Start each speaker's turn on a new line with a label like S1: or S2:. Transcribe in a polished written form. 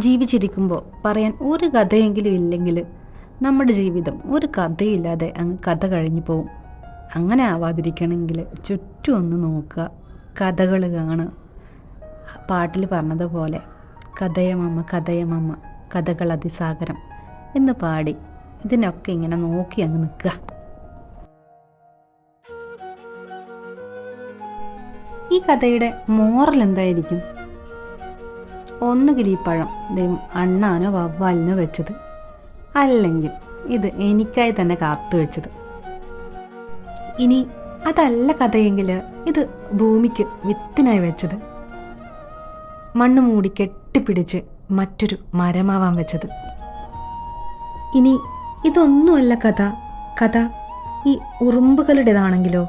S1: ജീവിച്ചിരിക്കുമ്പോൾ പറയാൻ ഒരു കഥയെങ്കിലും ഇല്ലെങ്കിൽ നമ്മുടെ ജീവിതം ഒരു കഥയില്ലാതെ അങ്ങ് കഥ കഴിഞ്ഞു പോവും. അങ്ങനെ ആവാതിരിക്കണമെങ്കിൽ ചുറ്റും ഒന്ന് നോക്കുക, കഥകൾ കാണുക. പാട്ടിൽ പറഞ്ഞതുപോലെ കഥയമമ്മ കഥയമമ്മ കഥകൾ അതിസാഗരം എന്ന് പാടി ഇതിനൊക്കെ ഇങ്ങനെ നോക്കി അങ്ങ് നിൽക്കുക. ഈ കഥയുടെ മോറൽ എന്തായിരിക്കും? ഒന്നുകിൽ ഈ പഴം ദൈവം അണ്ണാനോ വവ്വാലിനോ വെച്ചത്, അല്ലെങ്കിൽ ഇത് എനിക്കായി തന്നെ കാത്തു വെച്ചത്. ഇനി അതല്ല കഥയെങ്കിൽ ഇത് ഭൂമിക്ക് വിത്തിനായി വെച്ചത്, മണ്ണ് മൂടി കെട്ടിപ്പിടിച്ച് മറ്റൊരു മരമാവാൻ വെച്ചത്. ഇനി ഇതൊന്നുമല്ല കഥ ഈ ഉറുമ്പുകളുടേതാണെങ്കിലോ?